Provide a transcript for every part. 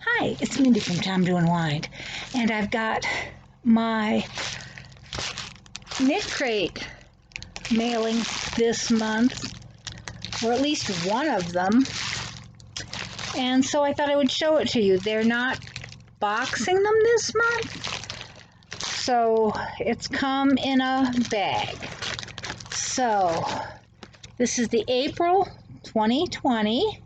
Hi, it's Mindy from Time to Unwind, and I've got my KnitCrate mailing this month, or at least one of them, and so I thought I would show it to you. They're not boxing them this month, so it's come in a bag. So this is the April 2020.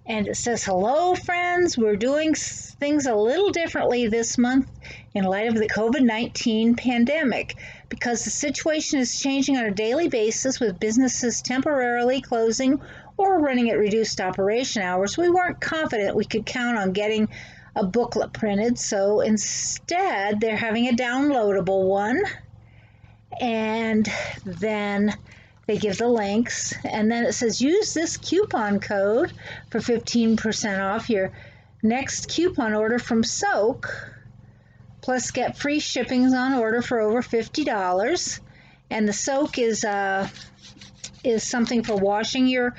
And it says, hello, friends. We're doing things a little differently this month in light of the COVID-19 pandemic because the situation is changing on a daily basis with businesses temporarily closing or running at reduced operation hours. We weren't confident we could count on getting a booklet printed, so instead they're having a downloadable one, and then they give the links, and then it says use this coupon code for 15% off your next coupon order from Soak, plus get free shippings on order for over $50. And the Soak is something for washing your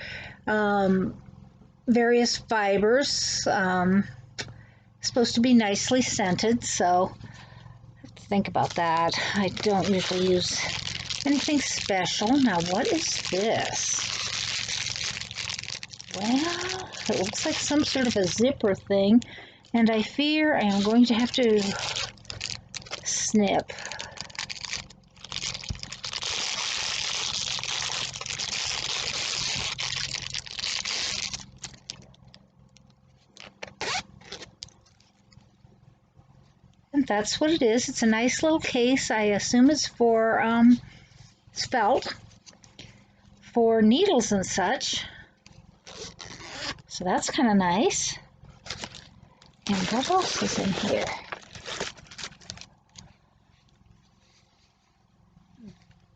various fibers. Supposed to be nicely scented, so think about that. I don't usually use anything special. Now, what is this? Well, it looks like some sort of a zipper thing, and I fear I am going to have to snip. And that's what it is. It's a nice little case. I assume it's for felt for needles and such, so that's kind of nice. And what else is in here?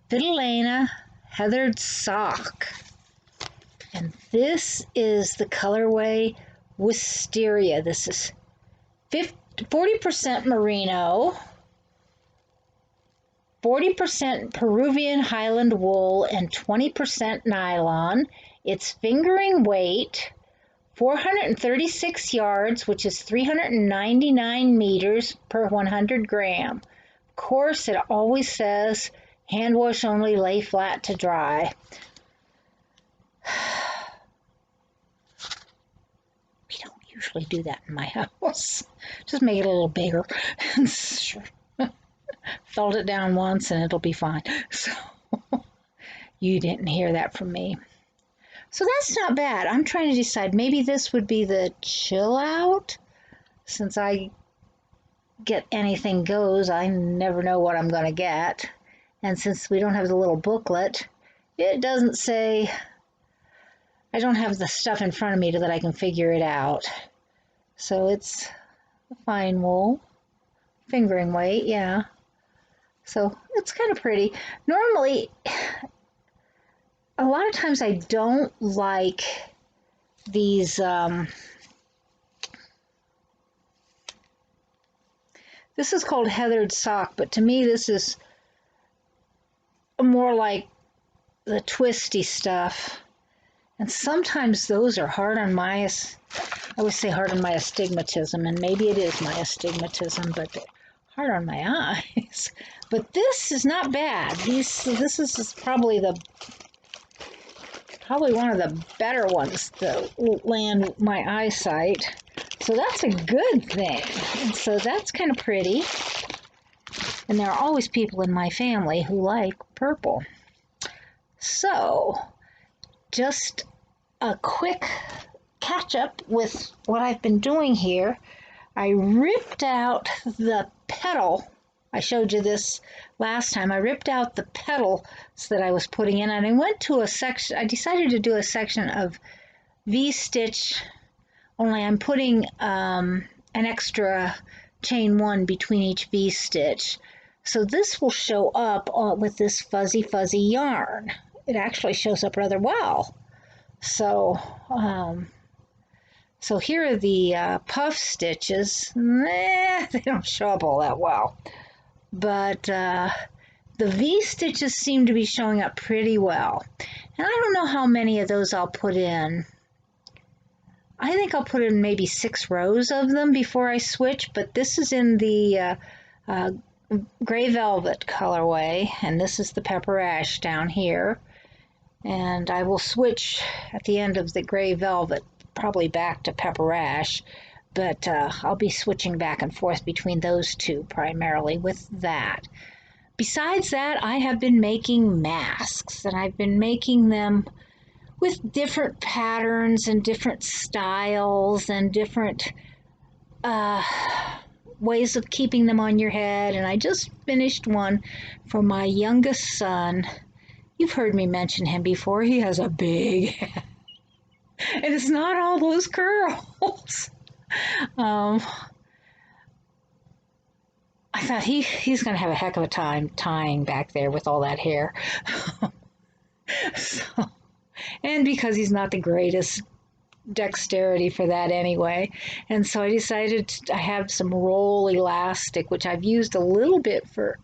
Vitalina Heathered Sock, and this is the colorway Wisteria. This is 40% merino, 40% Peruvian Highland wool, and 20% nylon. It's fingering weight, 436 yards, which is 399 meters per 100 gram. Of course, it always says hand wash only, lay flat to dry. We don't usually do that in my house. Just make it a little bigger. Sure. Felt it down once and it'll be fine. So you didn't hear that from me. So that's not bad. I'm trying to decide, maybe this would be the chill out. Since I get anything goes, I never know what I'm going to get. And since we don't have the little booklet, it doesn't say, I don't have the stuff in front of me that I can figure it out. So it's a fine wool, fingering weight, yeah. So it's kind of pretty. Normally, a lot of times I don't like these this is called Heathered Sock, but to me this is more like the twisty stuff. And sometimes those are hard on my, I always say hard on my astigmatism, and maybe it is my astigmatism, but they're hard on my eyes. But this is not bad. This is probably one of the better ones that land my eyesight. So that's a good thing. And so that's kind of pretty. And there are always people in my family who like purple. So just a quick catch up with what I've been doing here. I ripped out the petal. I showed you this last time. I ripped out the petals that I was putting in, and I went to a section. I decided to do a section of V-stitch, only I'm putting an extra chain one between each V-stitch. So this will show up with this fuzzy yarn. It actually shows up rather well. So so here are the puff stitches. They don't show up all that well. But the V-stitches seem to be showing up pretty well. And I don't know how many of those I'll put in. I think I'll put in maybe 6 rows of them before I switch, but this is in the uh, gray velvet colorway, and this is the pepper ash down here. And I will switch at the end of the gray velvet, probably back to pepper ash, but I'll be switching back and forth between those two primarily with that. Besides that, I have been making masks, and I've been making them with different patterns and different styles and different ways of keeping them on your head. And I just finished one for my youngest son. You've heard me mention him before. He has a big head. And it's not all those curls. I thought he's going to have a heck of a time tying back there with all that hair. So, and because he's not the greatest dexterity for that anyway. And so I decided I have some roll elastic, which I've used a little bit for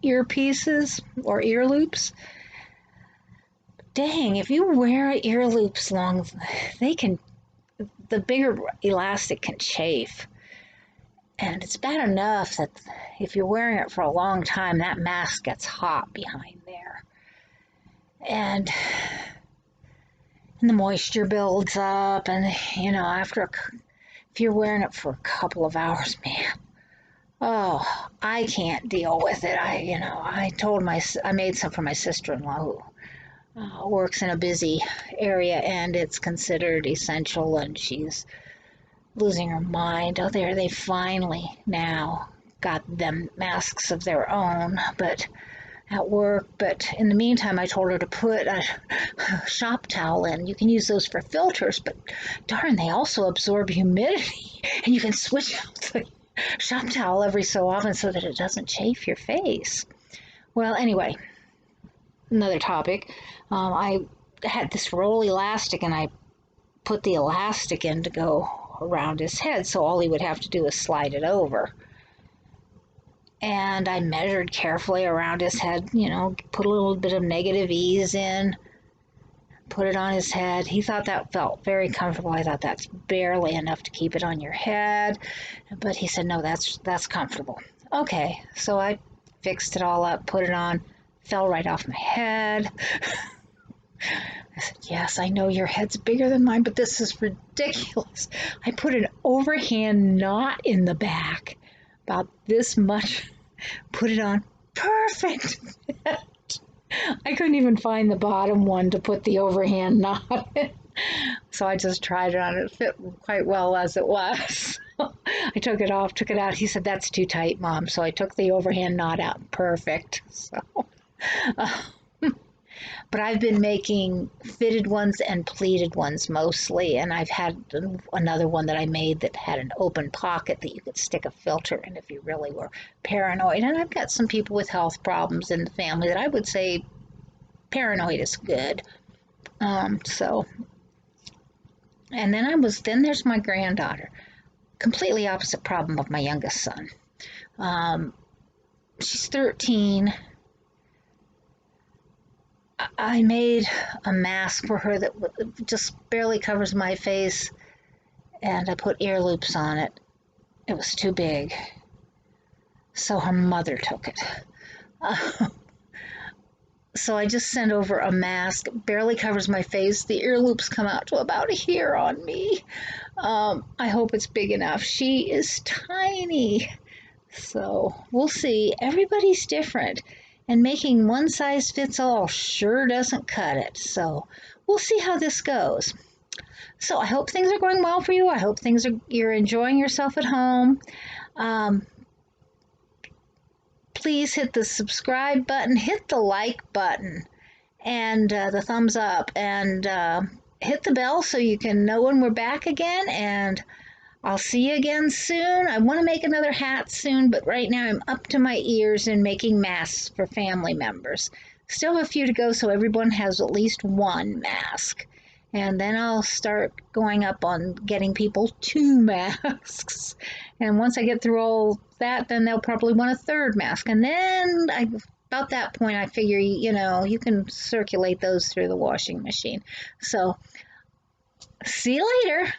earpieces or ear loops. Dang, if you wear ear loops long, the bigger elastic can chafe. And it's bad enough that if you're wearing it for a long time, that mask gets hot behind there. And the moisture builds up, and if you're wearing it for a couple of hours, man, oh, I can't deal with it. I made some for my sister-in-law who works in a busy area, and it's considered essential, and she's losing her mind. Oh, there, they finally now got them masks of their own, but at work. But in the meantime, I told her to put a shop towel in. You can use those for filters, but darn, they also absorb humidity, and you can switch out the shop towel every so often so that it doesn't chafe your face. Well, anyway, another topic. I had this roll elastic, and I put the elastic in to go around his head, so all he would have to do is slide it over. And I measured carefully around his head, put a little bit of negative ease in, put it on his head. He thought that felt very comfortable. I thought that's barely enough to keep it on your head, but he said, no, that's comfortable. Okay, so I fixed it all up, put it on, fell right off my head. I said, yes, I know your head's bigger than mine, but this is ridiculous. I put an overhand knot in the back, about this much, put it on, perfect. I couldn't even find the bottom one to put the overhand knot in. So I just tried it on. It fit quite well as it was. I took it off, took it out. He said, that's too tight, Mom. So I took the overhand knot out. Perfect. So, but I've been making fitted ones and pleated ones mostly, and I've had another one that I made that had an open pocket that you could stick a filter in if you really were paranoid. And I've got some people with health problems in the family that I would say paranoid is good. And then there's my granddaughter. Completely opposite problem of my youngest son. She's 13. I made a mask for her that just barely covers my face, and I put ear loops on it. It was too big, so her mother took it. So I just sent over a mask, barely covers my face. The ear loops come out to about here on me. I hope it's big enough. She is tiny, so we'll see. Everybody's different. And making one size fits all sure doesn't cut it. So we'll see how this goes. So I hope things are going well for you. I hope you're enjoying yourself at home. Please hit the subscribe button, hit the like button, and the thumbs up, and hit the bell so you can know when we're back again. And I'll see you again soon. I want to make another hat soon, but right now I'm up to my ears in making masks for family members. Still have a few to go, so everyone has at least one mask. And then I'll start going up on getting people 2 masks. And once I get through all that, then they'll probably want a 3rd mask. And then about that point, I figure, you can circulate those through the washing machine. So, see you later.